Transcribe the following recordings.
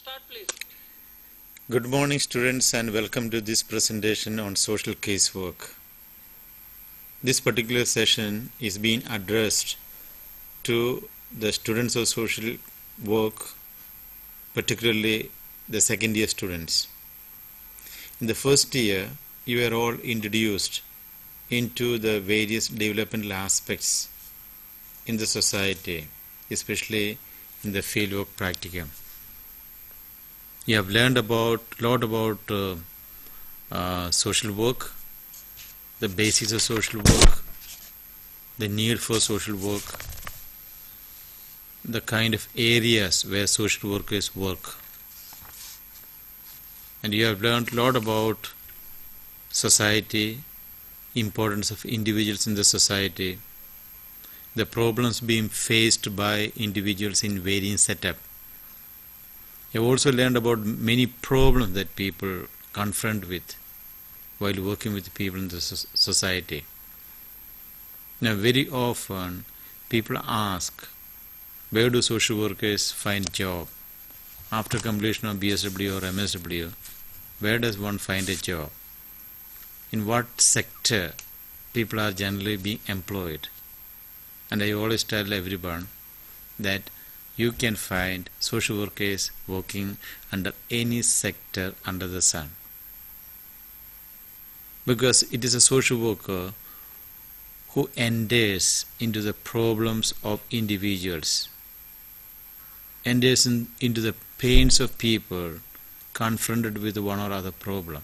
Start, please. Good morning, students, and welcome to this presentation on social casework. This particular session is being addressed to the students of social work, particularly the second year students. In the first year, you are all introduced into the various developmental aspects in the society, especially in the fieldwork practicum. You have learned a lot about social work, the basics of social work, the need for social work, the kind of areas where social workers work. And you have learned a lot about society, importance of individuals in the society, the problems being faced by individuals in varying setup. You have also learned about many problems that people confront with while working with people in the society. Now, very often people ask, where do social workers find job? After completion of BSW or MSW, where does one find a job? In what sector people are generally being employed? And I always tell everyone that you can find social workers working under any sector under the sun. Because it is a social worker who enters into the problems of individuals, enters into the pains of people confronted with one or other problem.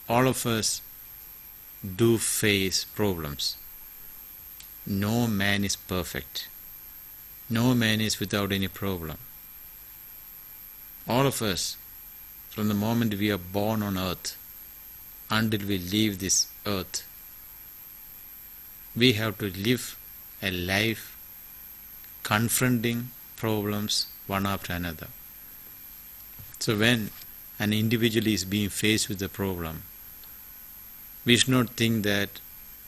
All of us do face problems. No man is perfect. No man is without any problem. All of us, from the moment we are born on earth until we leave this earth, we have to live a life confronting problems one after another. So when an individual is being faced with a problem, we should not think that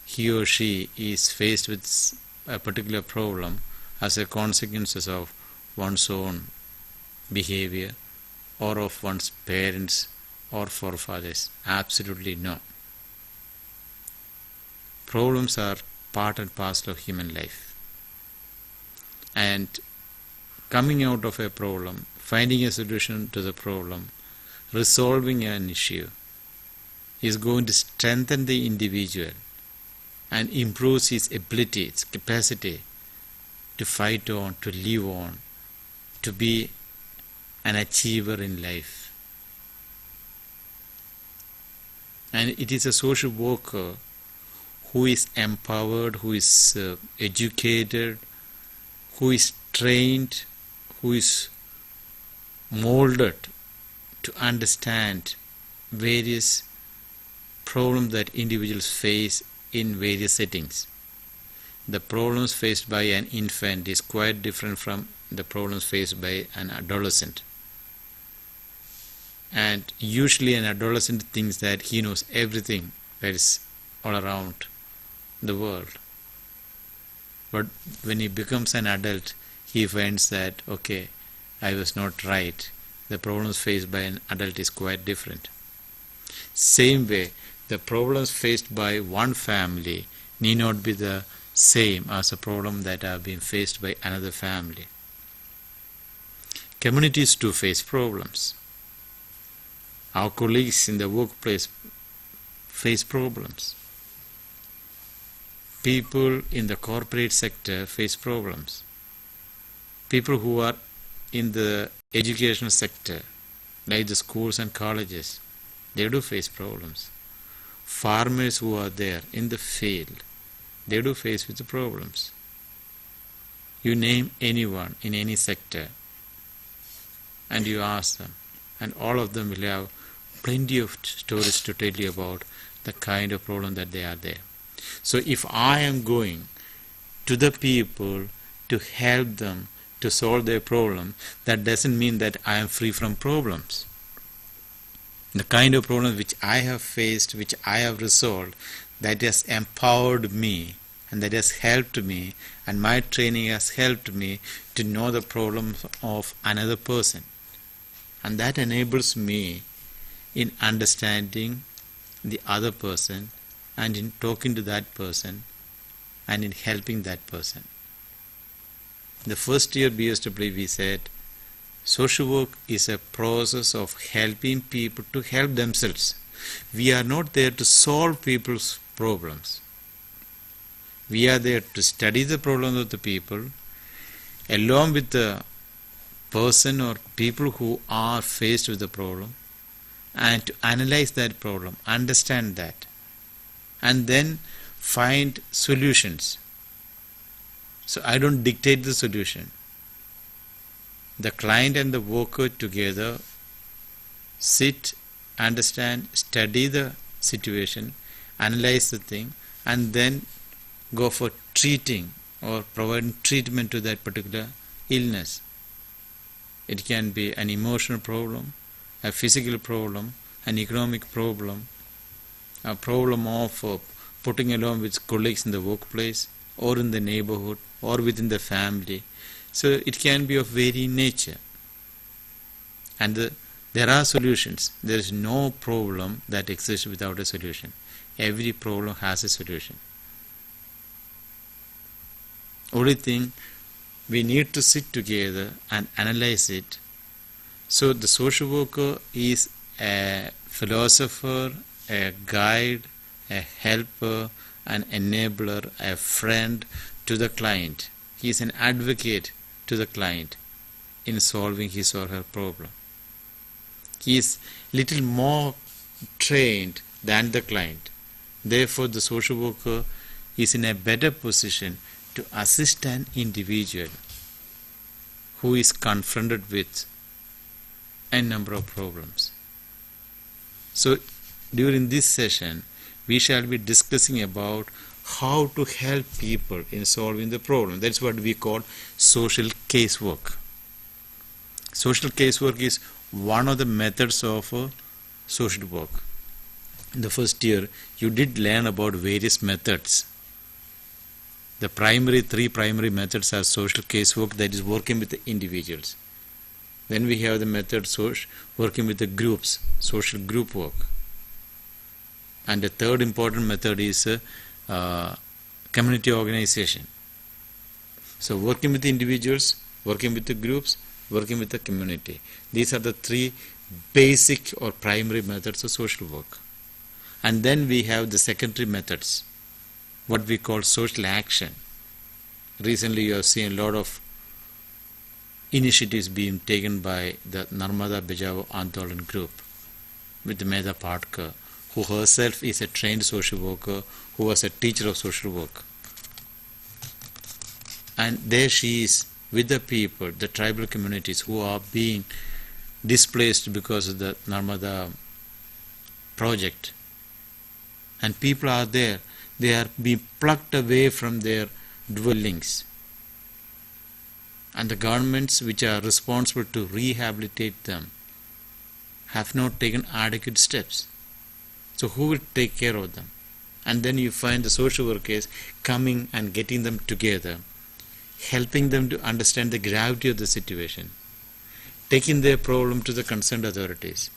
he or she is faced with a particular problem as a consequence of one's own behavior or of one's parents or forefathers. Absolutely no. Problems are part and parcel of human life. And coming out of a problem, finding a solution to the problem, resolving an issue is going to strengthen the individual and improves his ability, its capacity to fight on, to live on, to be an achiever in life. And it is a social worker who is empowered, who is educated, who is trained, who is molded to understand various problems that individuals face in various settings. The problems faced by an infant is quite different from the problems faced by an adolescent. And usually an adolescent thinks that he knows everything that is all around the world. But when he becomes an adult, he finds that, okay, I was not right. The problems faced by an adult is quite different. Same way, the problems faced by one family need not be the same as a problem that have been faced by another family. Communities too face problems. Our colleagues in the workplace face problems. People in the corporate sector face problems. People who are in the educational sector, like the schools and colleges, they do face problems. Farmers who are there in the field, they do face with the problems. You name anyone in any sector and you ask them, and all of them will have plenty of stories to tell you about the kind of problem that they are there. So if I am going to the people to help them to solve their problem, that doesn't mean that I am free from problems. The kind of problems which I have faced, which I have resolved, that has empowered me and that has helped me, and my training has helped me to know the problems of another person. And that enables me in understanding the other person and in talking to that person and in helping that person. In the first year BSW we said social work is a process of helping people to help themselves. We are not there to solve people's problems. We are there to study the problems of the people along with the person or people who are faced with the problem, and to analyze that problem, understand that, and then find solutions. So I don't dictate the solution. The client and the worker together sit, understand, study the situation, analyze the thing, and then go for treating or providing treatment to that particular illness. It can be an emotional problem, a physical problem, an economic problem, a problem of putting along with colleagues in the workplace or in the neighborhood or within the family. So it can be of varying nature. And there are solutions. There is no problem that exists without a solution. Every problem has a solution. Only thing, we need to sit together and analyze it. So the social worker is a philosopher, a guide, a helper, an enabler, a friend to the client. He is an advocate to the client in solving his or her problem. He is little more trained than the client. Therefore, the social worker is in a better position to assist an individual who is confronted with a number of problems. So during this session we shall be discussing about how to help people in solving the problem. That's what we call social casework. Social casework is one of the methods of social work. In the first year you did learn about various methods. The three primary methods are social casework, that is working with the individuals. Then we have the method working with the groups, social group work. And the third important method is community organization. So working with the individuals, working with the groups, working with the community. These are the three basic or primary methods of social work. And then we have the secondary methods, what we call social action. Recently you have seen a lot of initiatives being taken by the Narmada Bijao Andolan group with Medha Patkar, who herself is a trained social worker, who was a teacher of social work. And there she is with the people, the tribal communities who are being displaced because of the Narmada project. And people are there. They are being plucked away from their dwellings. And the governments which are responsible to rehabilitate them have not taken adequate steps. So who will take care of them? And then you find the social workers coming and getting them together, helping them to understand the gravity of the situation, taking their problem to the concerned authorities.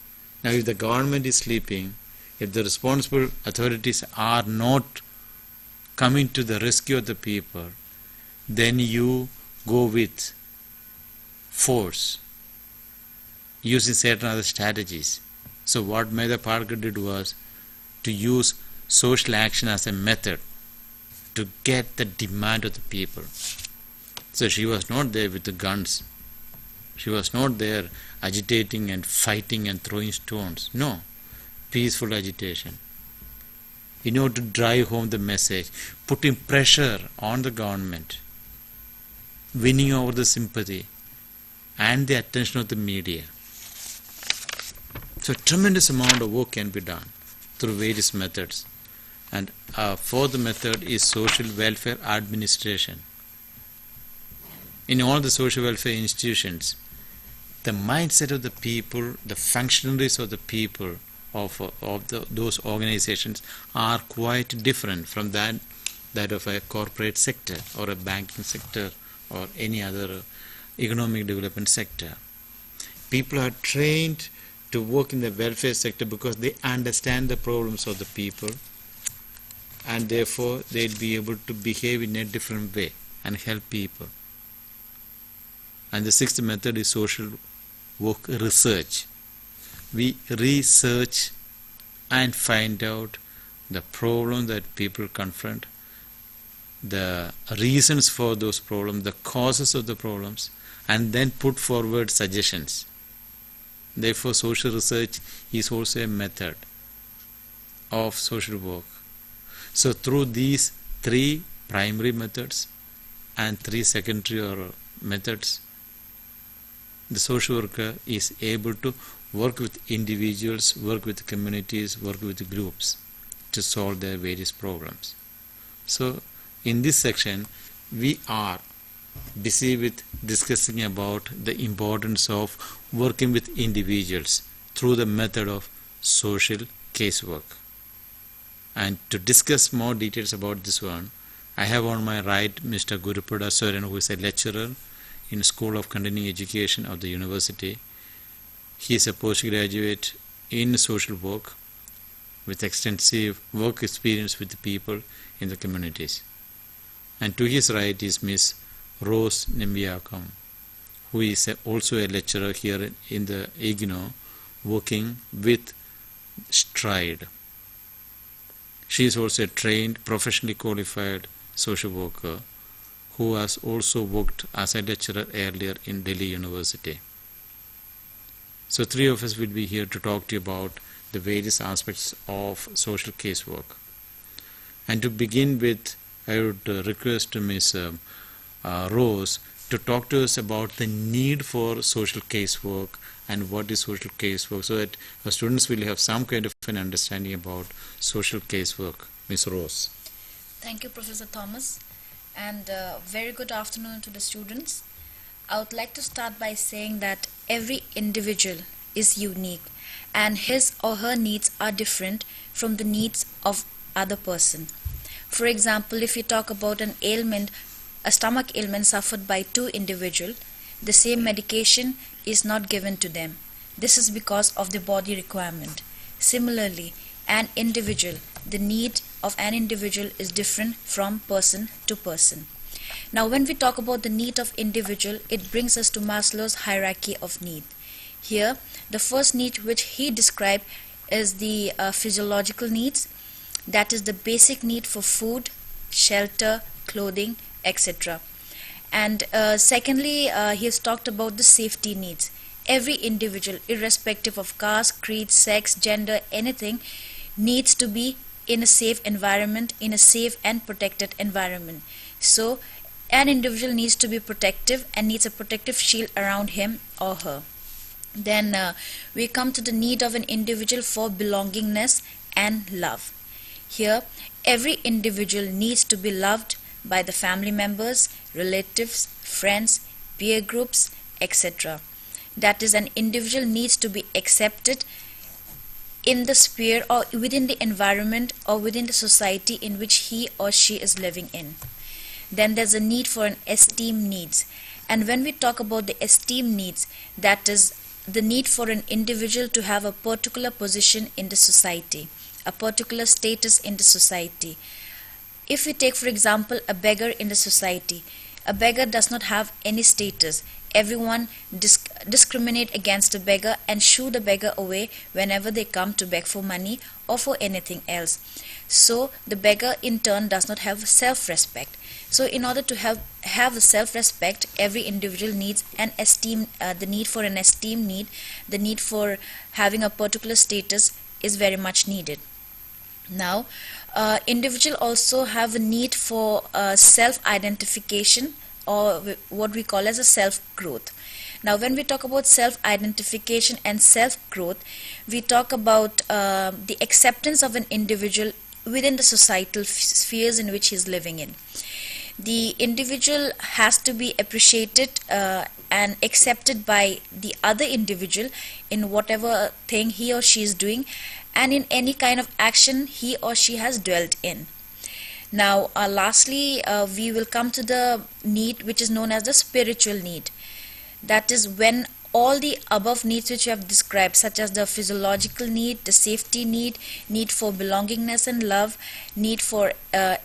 Now if the government is sleeping, if the responsible authorities are not coming to the rescue of the people, then you go with force, using certain other strategies. So what Medha Patkar did was to use social action as a method to get the demand of the people. So she was not there with the guns. She was not there agitating and fighting and throwing stones. No, peaceful agitation. In order to drive home the message, putting pressure on the government, winning over the sympathy and the attention of the media. So a tremendous amount of work can be done through various methods. And our fourth method is social welfare administration. In all the social welfare institutions, the mindset of the people, the functionaries of the people those organizations are quite different from that of a corporate sector or a banking sector or any other economic development sector. People are trained to work in the welfare sector because they understand the problems of the people, and therefore they'll be able to behave in a different way and help people. And the sixth method is social work research. We research and find out the problem that people confront, the reasons for those problems, the causes of the problems, and then put forward suggestions. Therefore, social research is also a method of social work. So through these three primary methods and three secondary or methods, the social worker is able to work with individuals, work with communities, work with groups to solve their various problems. So in this section, we are busy with discussing about the importance of working with individuals through the method of social casework. And to discuss more details about this one, I have on my right Mr. Gurupada Soren, who is a lecturer in School of Continuing Education of the university. He is a postgraduate in social work with extensive work experience with people in the communities. And to his right is Miss Rose Nimbiakam, who is also a lecturer here in the IGNO, working with STRIDE. She is also a trained, professionally qualified social worker who has also worked as a lecturer earlier in Delhi University. So three of us will be here to talk to you about the various aspects of social casework. And to begin with, I would request Ms. Rose to talk to us about the need for social casework and what is social casework, so that our students will have some kind of an understanding about social casework. Ms. Rose. Thank you, Professor Thomas, and very good afternoon to the students. I would like to start by saying that every individual is unique and his or her needs are different from the needs of other person. For example, if you talk about an ailment, a stomach ailment suffered by two individuals, the same medication is not given to them. This is because of the body requirement. Similarly, an individual, the need of an individual is different from person to person. Now, when we talk about the need of individual, it brings us to Maslow's hierarchy of need. Here, the first need which he described is the physiological needs, that is the basic need for food, shelter, clothing, etc. And secondly, he has talked about the safety needs. Every individual, irrespective of caste, creed, sex, gender, anything, needs to be in a safe environment, in a safe and protected environment. So, an individual needs to be protective and needs a protective shield around him or her. Then we come to the need of an individual for belongingness and love. Here, every individual needs to be loved by the family members, relatives, friends, peer groups, etc. That is, an individual needs to be accepted in the sphere or within the environment or within the society in which he or she is living in. Then there's a need for an esteem needs. And when we talk about the esteem needs, that is the need for an individual to have a particular position in the society, a particular status in the society. If we take, for example, a beggar in the society, a beggar does not have any status. Everyone discriminate against the beggar and shoo the beggar away whenever they come to beg for money or for anything else. So the beggar in turn does not have self-respect. So in order to have self-respect, every individual needs an esteem, the need for an esteem need, the need for having a particular status is very much needed. Now, individual also have a need for self-identification, or what we call as a self-growth. Now, when we talk about self-identification and self-growth, we talk about the acceptance of an individual within the societal spheres in which he is living in. The individual has to be appreciated and accepted by the other individual in whatever thing he or she is doing and in any kind of action he or she has dwelt in. Now, lastly, we will come to the need which is known as the spiritual need. That is when all the above needs which you have described, such as the physiological need, the safety need for belongingness and love, need for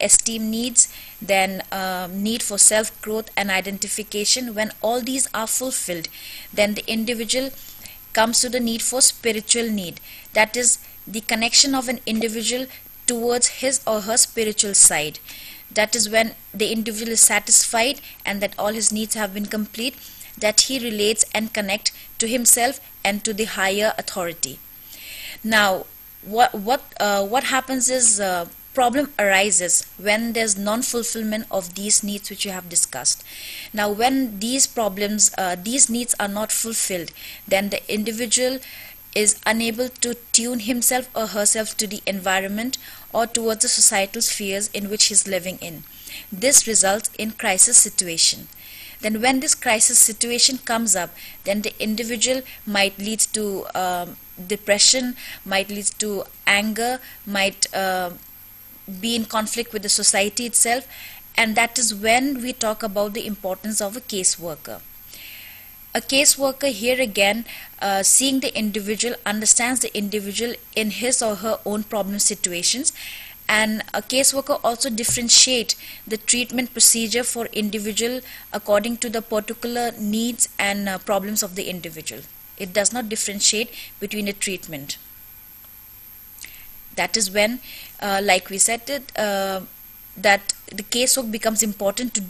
esteem needs, then need for self-growth and identification, when all these are fulfilled, then the individual comes to the need for spiritual need. That is the connection of an individual towards his or her spiritual side. That is when the individual is satisfied and that all his needs have been complete, that he relates and connect to himself and to the higher authority. Now, what happens is problem arises when there's non-fulfillment of these needs which you have discussed. Now, when these problems, these needs are not fulfilled, then the individual is unable to tune himself or herself to the environment or towards the societal spheres in which he is living in. This results in crisis situation. Then when this crisis situation comes up, then the individual might lead to depression, might lead to anger, might be in conflict with the society itself, and that is when we talk about the importance of a caseworker. A caseworker here again, seeing the individual, understands the individual in his or her own problem situations, and a caseworker also differentiate the treatment procedure for individual according to the particular needs and problems of the individual. It does not differentiate between a treatment. That is when, like we said, that the casework becomes important to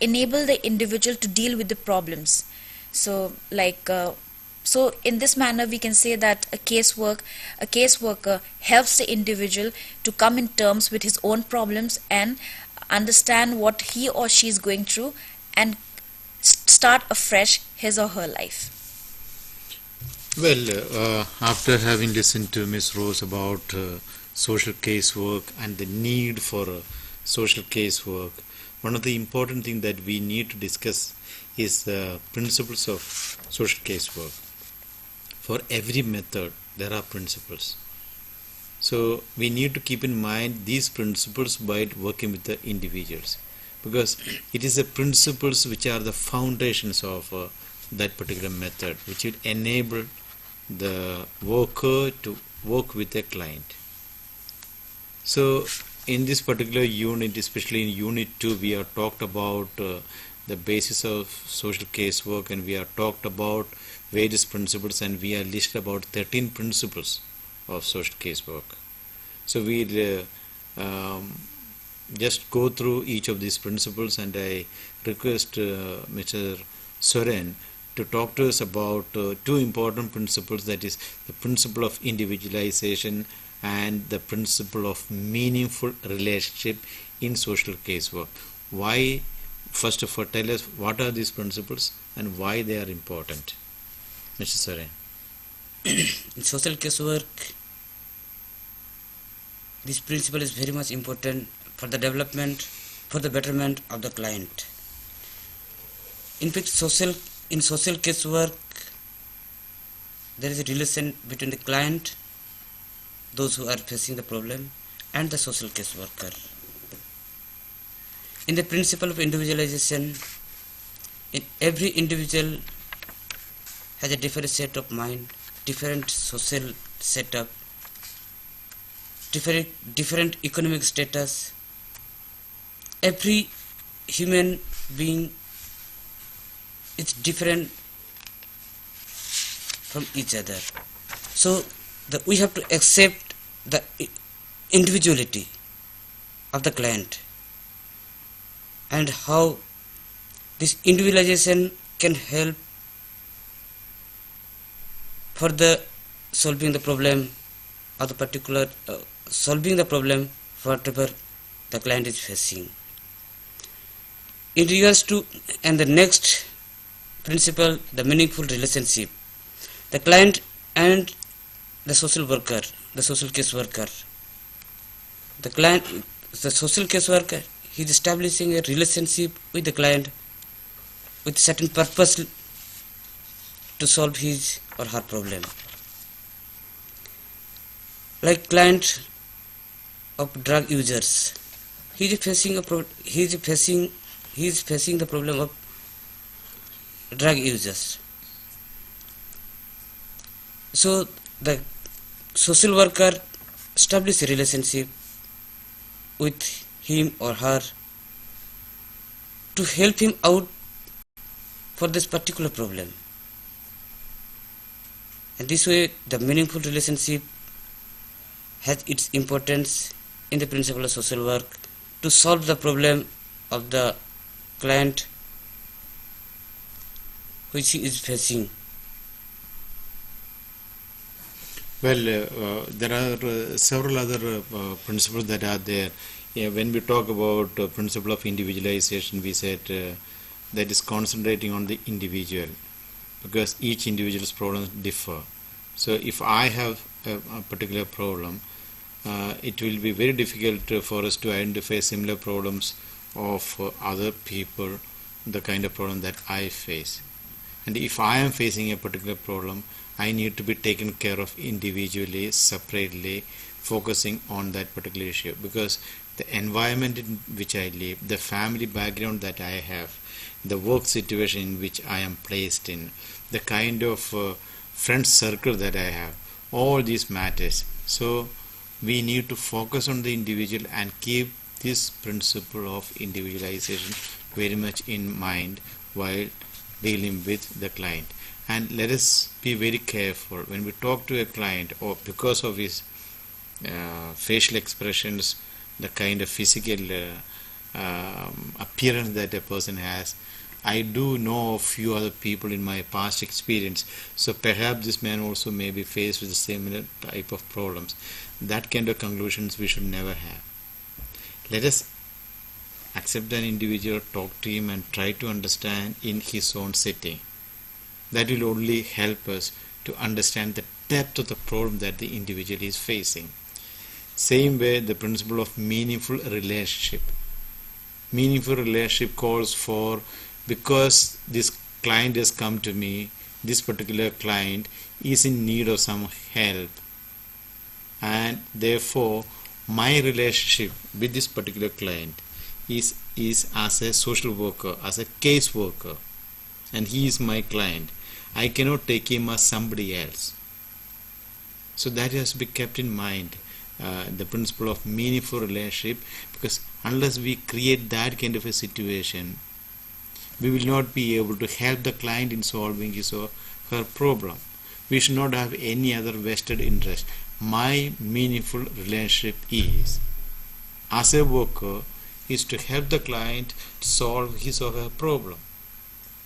enable the individual to deal with the problems. So, so in this manner, we can say that a caseworker helps the individual to come in terms with his own problems and understand what he or she is going through and start afresh his or her life. Well, after having listened to Ms. Rose about social casework and the need for social casework, one of the important things that we need to discuss is the principles of social casework. For every method, there are principles. So we need to keep in mind these principles while working with the individuals, because it is the principles which are the foundations of that particular method, which will enable the worker to work with a client. So in this particular unit, especially in unit 2, we have talked about the basis of social casework, and we have talked about various principles, and we have listed about 13 principles of social casework. So we'll just go through each of these principles, and I request Mr. Soren to talk to us about two important principles, that is the principle of individualization and the principle of meaningful relationship in social casework. Why? First of all, tell us what are these principles and why they are important. Mr. Soren. In social casework, this principle is very much important for the development, for the betterment of the client. In fact, in social casework, there is a relation between the client, those who are facing the problem, and the social caseworker. In the principle of individualization, every individual has a different set of mind, different social setup, different economic status. Every human being is different from each other. So we have to accept the individuality of the client, and how this individualization can help for the solving the problem of the particular solving the problem whatever the client is facing. In regards to, and the next principle, the meaningful relationship, the client and the social worker, the social caseworker. The client, the social caseworker, he is establishing a relationship with the client with certain purpose to solve his or her problem. Like client of drug users, he is facing the problem of drug users. So the social worker establishes a relationship with him or her to help him out for this particular problem. And this way the meaningful relationship has its importance in the principle of social work to solve the problem of the client which he is facing. Well, there are several other principles that are there. Yeah, when we talk about principle of individualization, we said that is concentrating on the individual, because each individual's problems differ. So if I have a particular problem, it will be very difficult for us to identify similar problems of other people, the kind of problem that I face. And if I am facing a particular problem, I need to be taken care of individually, separately, focusing on that particular issue, because the environment in which I live, the family background that I have, the work situation in which I am placed in, the kind of friend circle that I have, all these matters. So we need to focus on the individual and keep this principle of individualization very much in mind while dealing with the client. And let us be very careful when we talk to a client, or because of his facial expressions, the kind of physical appearance that a person has. I do know a few other people in my past experience, so perhaps this man also may be faced with the similar type of problems. That kind of conclusions we should never have. Let us accept an individual, talk to him, and try to understand in his own setting. That will only help us to understand the depth of the problem that the individual is facing. Same way, the principle of meaningful relationship. Meaningful relationship calls for, because this client has come to me, this particular client is in need of some help, and therefore my relationship with this particular client is as a social worker, as a caseworker, and he is my client. I cannot take him as somebody else. So that has to be kept in mind, the principle of meaningful relationship, because unless we create that kind of a situation, we will not be able to help the client in solving his or her problem. We should not have any other vested interest. My meaningful relationship is, as a worker, is to help the client to solve his or her problem.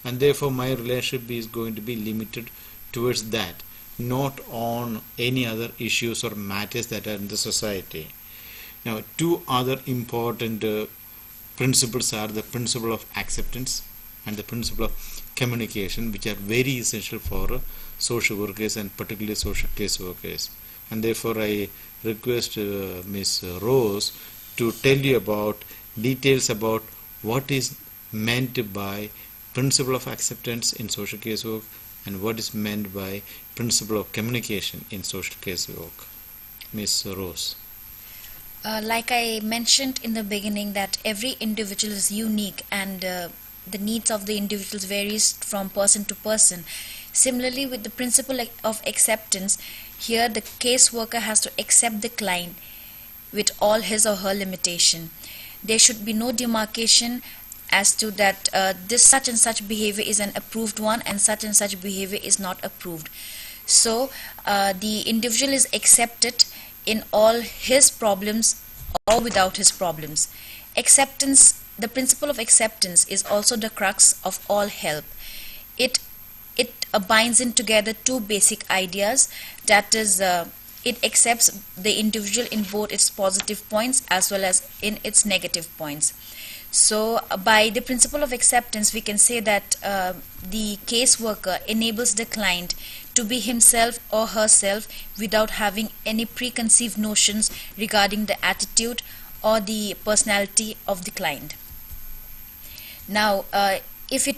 And therefore my relationship is going to be limited towards that, not on any other issues or matters that are in the society. Now, two other important principles are the principle of acceptance and the principle of communication, which are very essential for social workers and particularly social case workers. And therefore I request Ms. Rose to tell you about details about what is meant by principle of acceptance in social case work and what is meant by principle of communication in social case work. Ms. Rose. Like I mentioned in the beginning, that every individual is unique, and the needs of the individuals varies from person to person. Similarly, with the principle of acceptance, here the caseworker has to accept the client with all his or her limitation. There should be no demarcation as to that this such and such behavior is an approved one and such behavior is not approved. So the individual is accepted in all his problems or without his problems. Acceptance, the principle of acceptance, is also the crux of all help. It binds in together two basic ideas, that is, it accepts the individual in both its positive points as well as in its negative points. So by the principle of acceptance, we can say that the caseworker enables the client to be himself or herself without having any preconceived notions regarding the attitude or the personality of the client. Now, if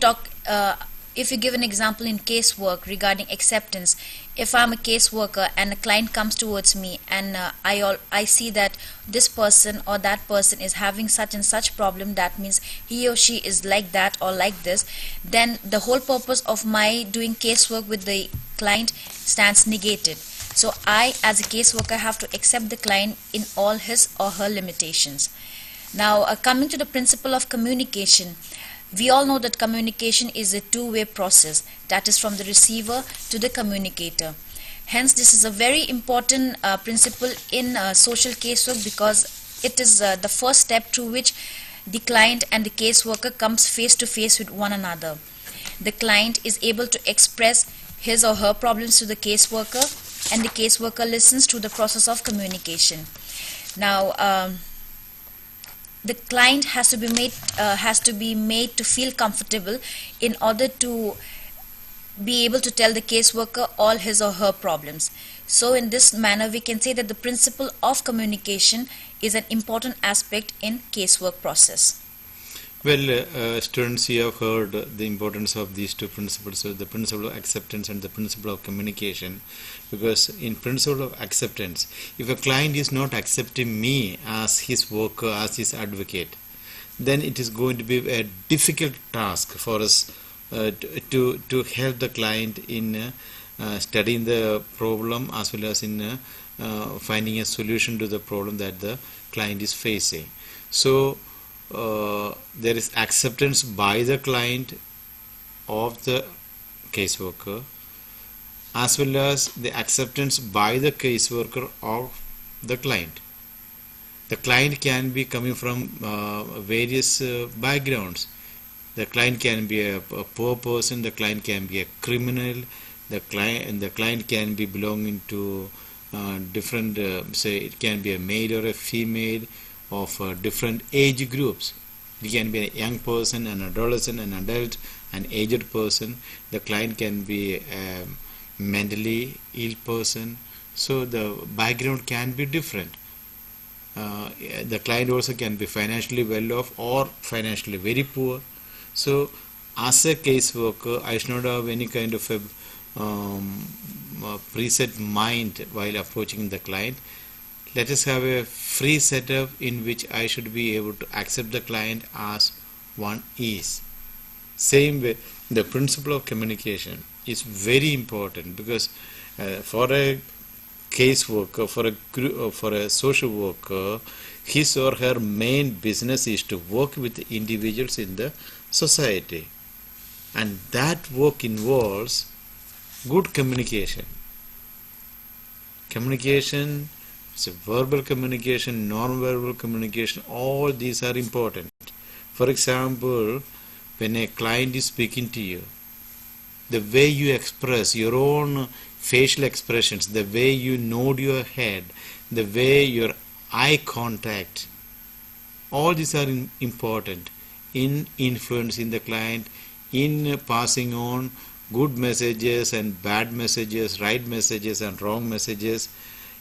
you give an example in casework regarding acceptance, if I'm a caseworker and a client comes towards me and I see that this person or that person is having such and such problem, that means he or she is like that or like this, then the whole purpose of my doing casework with the client stands negated. So I, as a caseworker, have to accept the client in all his or her limitations. Now, coming to the principle of communication, we all know that communication is a two-way process, that is from the receiver to the communicator. Hence, this is a very important principle in social casework, because it is the first step through which the client and the caseworker comes face to face with one another. The client is able to express his or her problems to the caseworker, and the caseworker listens to the process of communication. Now, the client has to be made to feel comfortable in order to be able to tell the caseworker all his or her problems. So in this manner, we can say that the principle of communication is an important aspect in casework process. Well, students, you have heard the importance of these two principles, so the principle of acceptance and the principle of communication. Because in principle of acceptance, if a client is not accepting me as his worker, as his advocate, then it is going to be a difficult task for us to help the client in studying the problem, as well as in finding a solution to the problem that the client is facing. So there is acceptance by the client of the caseworker, as well as the acceptance by the caseworker of the client. The client can be coming from various backgrounds. The client can be a poor person, the client can be a criminal, the client can be belonging to different, say it can be a male or a female, of different age groups. It can be a young person, an adolescent, an adult, an aged person. The client can be a mentally ill person. So the background can be different. The client also can be financially well off or financially very poor. So as a caseworker, I should not have any kind of a preset mind while approaching the client. Let us have a free setup in which I should be able to accept the client as one is. Same way, the principle of communication is very important, because for a caseworker, for a social worker, his or her main business is to work with individuals in the society, and that work involves good communication. Communication, so verbal communication, non-verbal communication, all these are important. For example, when a client is speaking to you, the way you express your own facial expressions, the way you nod your head, the way your eye contact, all these are important in influencing the client, in passing on good messages and bad messages, right messages and wrong messages,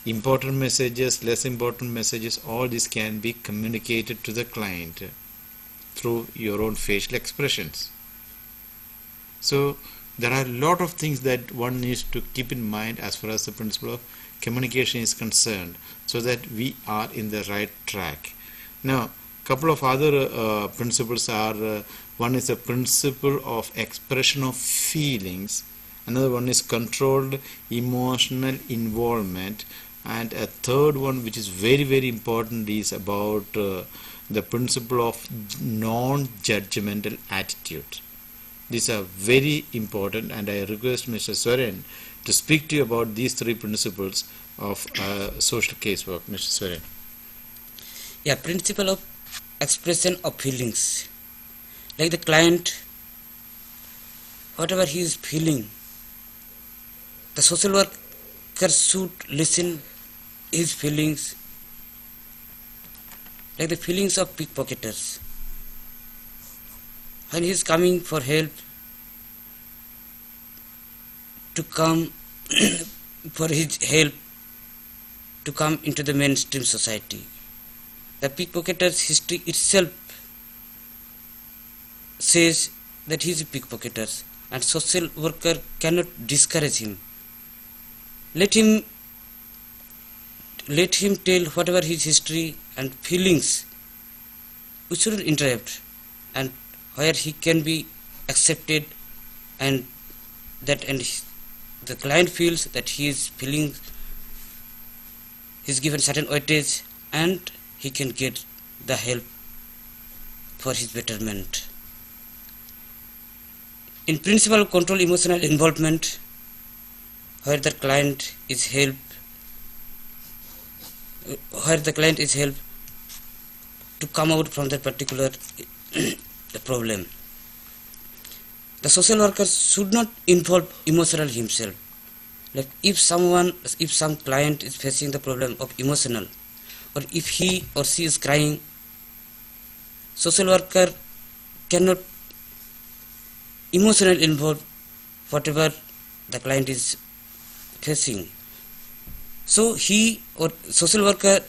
important messages, less important messages. All this can be communicated to the client through your own facial expressions. So there are a lot of things that one needs to keep in mind as far as the principle of communication is concerned, so that we are in the right track. Now, couple of other principles are, one is the principle of expression of feelings, another one is controlled emotional involvement, and a third one, which is very, very important, is about the principle of non-judgmental attitude. These are very important, and I request Mr. Swaren to speak to you about these three principles of social casework. Mr. Swaren. Yeah, principle of expression of feelings. Like the client, whatever he is feeling, the social worker should listen his feelings, like the feelings of pickpocketers. When he is coming for help, to come for his help to come into the mainstream society. The pickpocketer's history itself says that he is a pickpocketer, and social worker cannot discourage him let him tell whatever his history and feelings. We shouldn't interrupt, and where he can be accepted, and the client feels that he is feeling, he's given certain weightage, and he can get the help for his betterment. In principle, control emotional involvement, where the client is helped to come out from that particular the problem. The social worker should not involve emotional himself. Like if some client is facing the problem of emotional, or if he or she is crying, social worker cannot emotionally involve whatever the client is facing. So he or social worker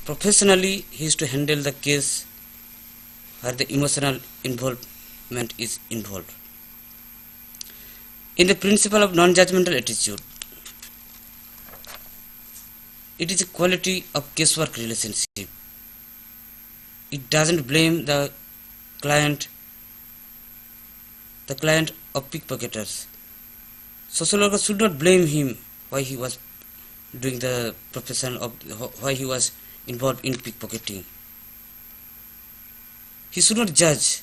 professionally he is to handle the case where the emotional involvement is involved. In the principle of non-judgmental attitude, it is a quality of casework relationship. It doesn't blame the client of pickpocketers. Social worker should not blame him why he was doing the profession of why he was involved in pickpocketing. He should not judge.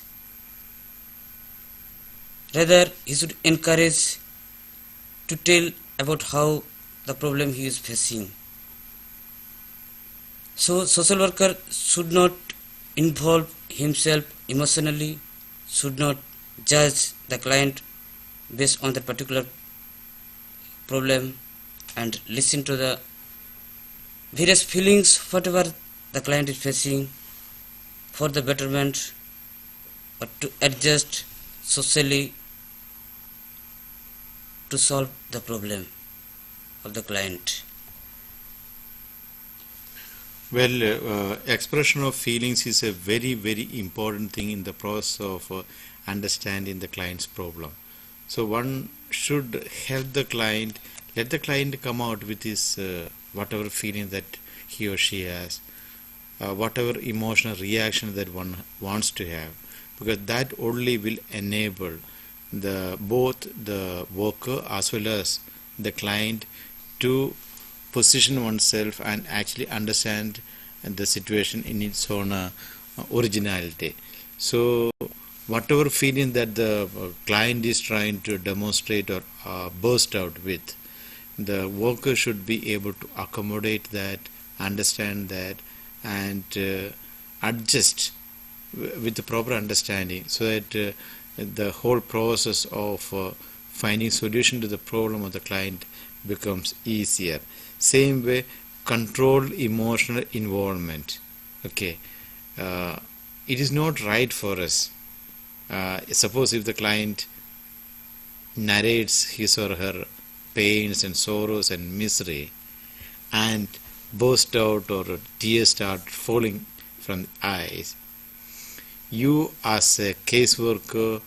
Rather, he should encourage to tell about how the problem he is facing. So, social worker should not involve himself emotionally, should not judge the client based on the particular problem, and listen to the various feelings whatever the client is facing for the betterment, or to adjust socially to solve the problem of the client. Well, expression of feelings is a very, very important thing in the process of understanding the client's problem. So one should help the client, let the client come out with his whatever feeling that he or she has, whatever emotional reaction that one wants to have, because that only will enable both the worker as well as the client to position oneself and actually understand the situation in its own originality. So whatever feeling that the client is trying to demonstrate or burst out with, the worker should be able to accommodate that, understand that, and adjust with the proper understanding, so that the whole process of finding solution to the problem of the client becomes easier. Same way, controlled emotional involvement. Okay, it is not right for us. Suppose if the client narrates his or her pains and sorrows and misery, and burst out or tears start falling from the eyes, you as a caseworker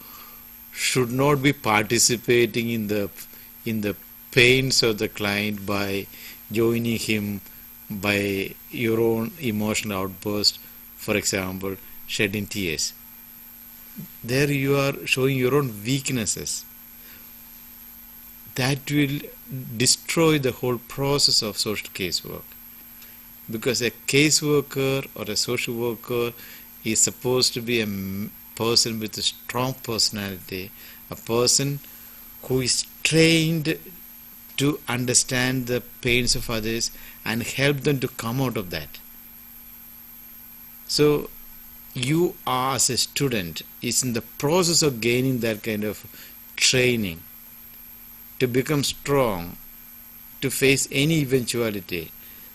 should not be participating in the pains of the client by joining him by your own emotional outburst, for example, shedding tears. There you are showing your own weaknesses. That will destroy the whole process of social casework, because a caseworker or a social worker is supposed to be a person with a strong personality, a person who is trained to understand the pains of others and help them to come out of that. So you as a student is in the process of gaining that kind of training to become strong, to face any eventuality.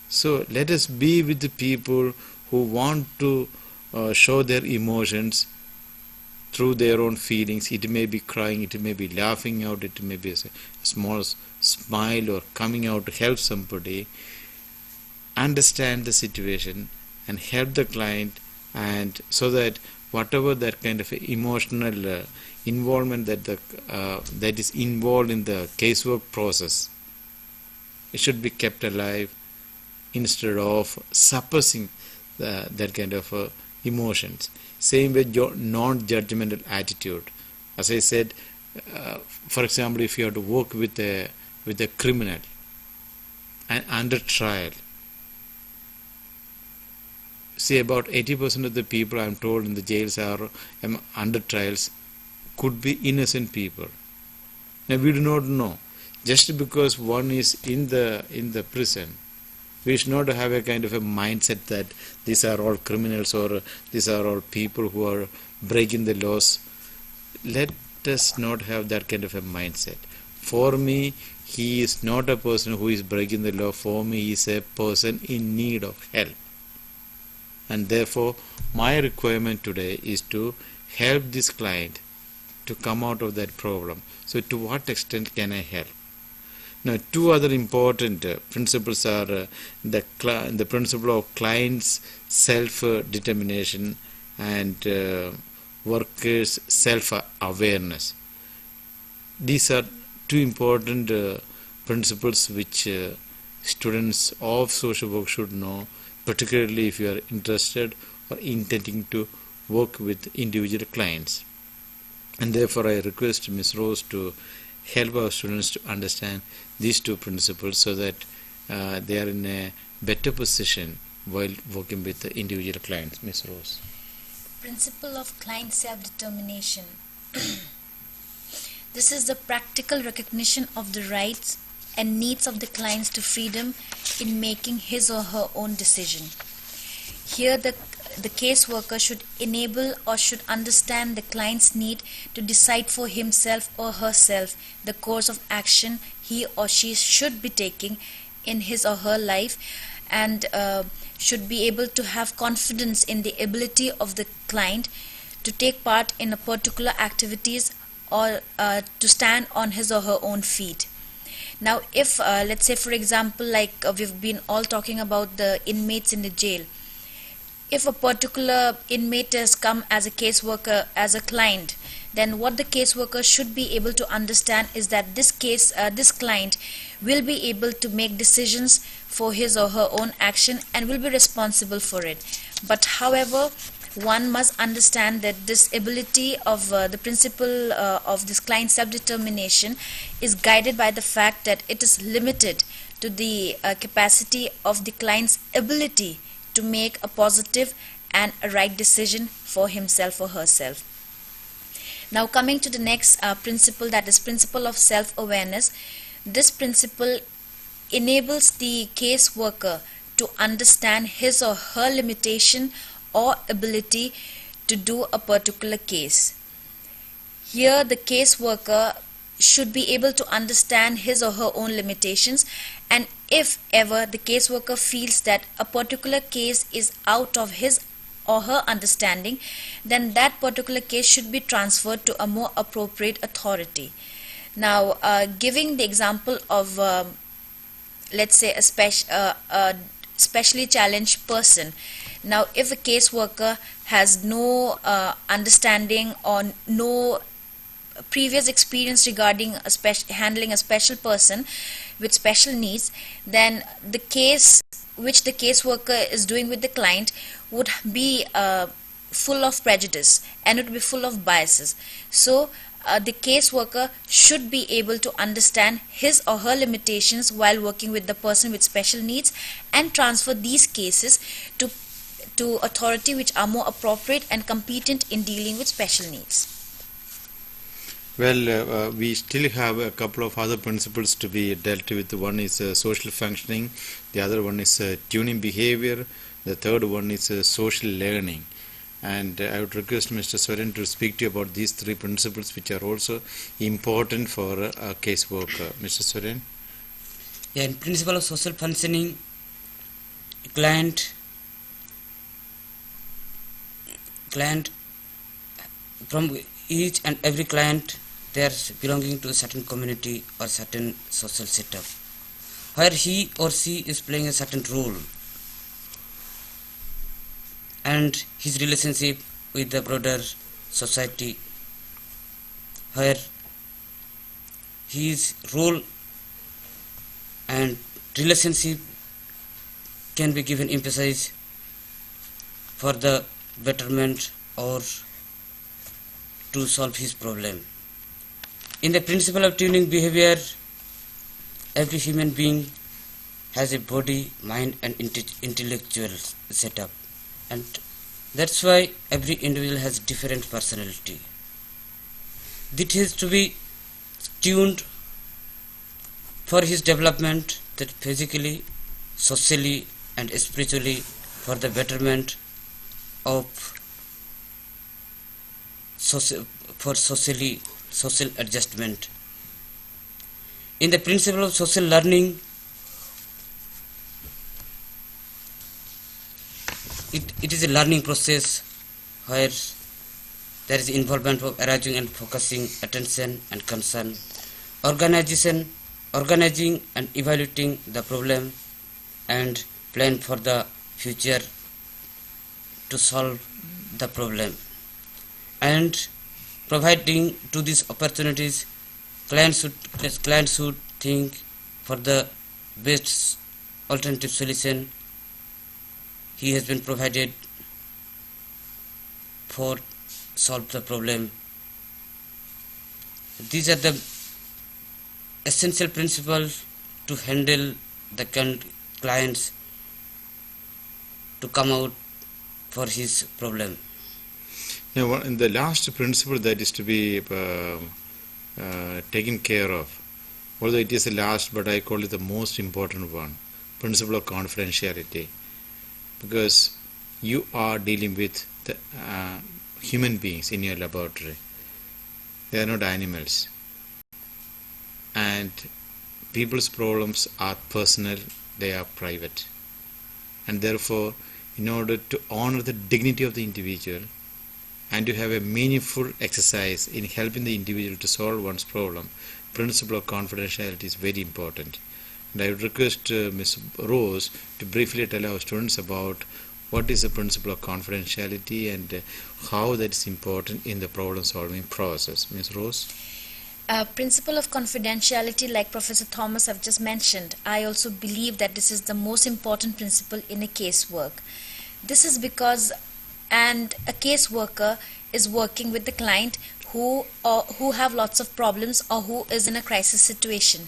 So let us be with the people who want to show their emotions through their own feelings. It may be crying, it may be laughing out, it may be a small smile or coming out to help somebody. Understand the situation and help the client, and so that whatever that kind of emotional involvement that is involved in the casework process it should be kept alive instead of suppressing that kind of emotions. Same with your non-judgmental attitude. As I said, for example, if you have to work with a criminal and under trial, see, about 80% of the people, I'm told, in the jails are under trials could be innocent people. Now we do not know. Just because one is in the prison, we should not have a kind of a mindset that these are all criminals or these are all people who are breaking the laws. Let us not have that kind of a mindset. For me, he is not a person who is breaking the law. For me, he is a person in need of help. And therefore, my requirement today is to help this client to come out of that problem. So to what extent can I help? Now, two other important principles are the principle of client's self-determination and workers' self-awareness. These are two important principles which students of social work should know, particularly if you are interested or intending to work with individual clients. And therefore, I request Ms. Rose to help our students to understand these two principles so that they are in a better position while working with the individual clients. Ms. Rose. Principle of client self-determination. This is the practical recognition of the rights and needs of the clients to freedom in making his or her own decision. Here the caseworker should enable or should understand the client's need to decide for himself or herself the course of action he or she should be taking in his or her life, and should be able to have confidence in the ability of the client to take part in a particular activities or to stand on his or her own feet. Now, if let's say, for example, like we've been all talking about the inmates in the jail, if a particular inmate has come as a caseworker, as a client, then what the caseworker should be able to understand is that this client will be able to make decisions for his or her own action and will be responsible for it. But however, one must understand that this ability of the principle of this client self-determination is guided by the fact that it is limited to the capacity of the client's ability to make a positive and a right decision for himself or herself. Now, coming to the next principle, that is principle of self-awareness. This principle enables the caseworker to understand his or her limitation or ability to do a particular case. Here the caseworker should be able to understand his or her own limitations, and if ever the caseworker feels that a particular case is out of his or her understanding, then that particular case should be transferred to a more appropriate authority. Now, giving the example of let's say a specially challenged person. Now, if a caseworker has no understanding or no previous experience regarding handling a special person with special needs, then the case which the caseworker is doing with the client would be full of prejudice and it would be full of biases. So the caseworker should be able to understand his or her limitations while working with the person with special needs and transfer these cases to authority which are more appropriate and competent in dealing with special needs. Well, we still have a couple of other principles to be dealt with. One is social functioning, the other one is tuning behavior, the third one is social learning. And I would request Mr. Soren to speak to you about these three principles which are also important for a caseworker. Mr. Soren? Yeah, in principle of social functioning, client from each and every client, they are belonging to a certain community or certain social setup where he or she is playing a certain role, and his relationship with the broader society where his role and relationship can be given emphasis for the betterment or to solve his problem. In the principle of tuning behavior, every human being has a body, mind and intellectual setup, and that's why every individual has different personality. This has to be tuned for his development, that physically, socially and spiritually, for the betterment of social adjustment. In the principle of social learning, it is a learning process where there is involvement of arousing and focusing attention and concern, organizing and evaluating the problem and plan for the future to solve the problem, and providing to these opportunities, clients should think for the best alternative solution he has been provided for solve the problem. These are the essential principles to handle the clients to come out for his problem. Now, the last principle that is to be taken care of, although it is the last, but I call it the most important one, principle of confidentiality, because you are dealing with the human beings in your laboratory. They are not animals, and people's problems are personal, they are private, and therefore in order to honor the dignity of the individual and to have a meaningful exercise in helping the individual to solve one's problem, principle of confidentiality is very important. And I would request Ms. Rose to briefly tell our students about what is the principle of confidentiality and how that is important in the problem solving process. Ms. Rose? Principle of confidentiality, like Professor Thomas have just mentioned, I also believe that this is the most important principle in a casework. This is because a caseworker is working with the client who have lots of problems or who is in a crisis situation.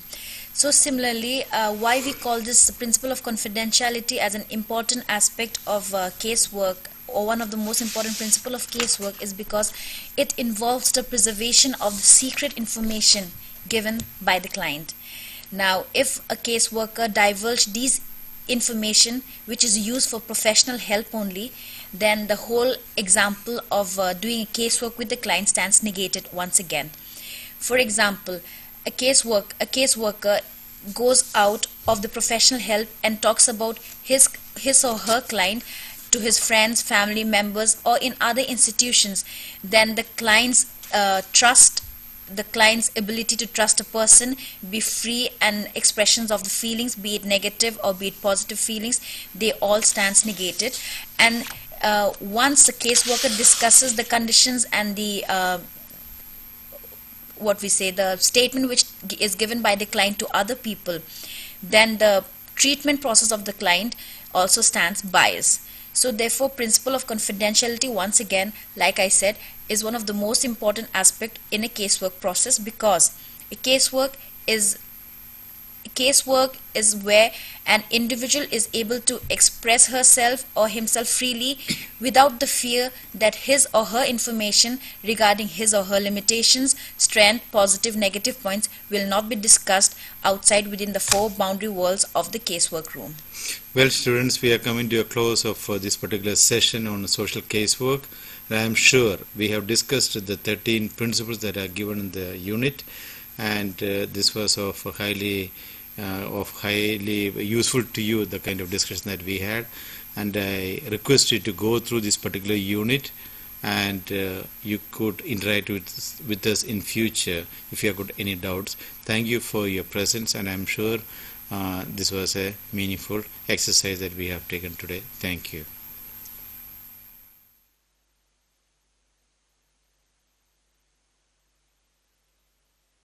So similarly, why we call this principle of confidentiality as an important aspect of casework, or one of the most important principle of casework, is because it involves the preservation of the secret information given by the client. Now, if a caseworker divulges these information which is used for professional help only, then the whole example of doing a casework with the client stands negated once again. For example, a caseworker goes out of the professional help and talks about his or her client to his friends, family members, or in other institutions, then the client's the client's ability to trust a person, be free, and expressions of the feelings, be it negative or be it positive feelings, they all stands negated. And once the caseworker discusses the conditions and the the statement which is given by the client to other people, then the treatment process of the client also stands biased. So therefore, principle of confidentiality, once again, like I said, is one of the most important aspect in a casework process, because a casework is where an individual is able to express herself or himself freely without the fear that his or her information regarding his or her limitations, strength, positive, negative points will not be discussed outside within the four boundary walls of the casework room. Well, students, we are coming to a close of this particular session on social casework. And I am sure we have discussed the 13 principles that are given in the unit, and this was of highly useful to you, the kind of discussion that we had. And I request you to go through this particular unit, and you could interact with us in future if you have got any doubts. Thank you for your presence, and I am sure this was a meaningful exercise that we have taken today. Thank you.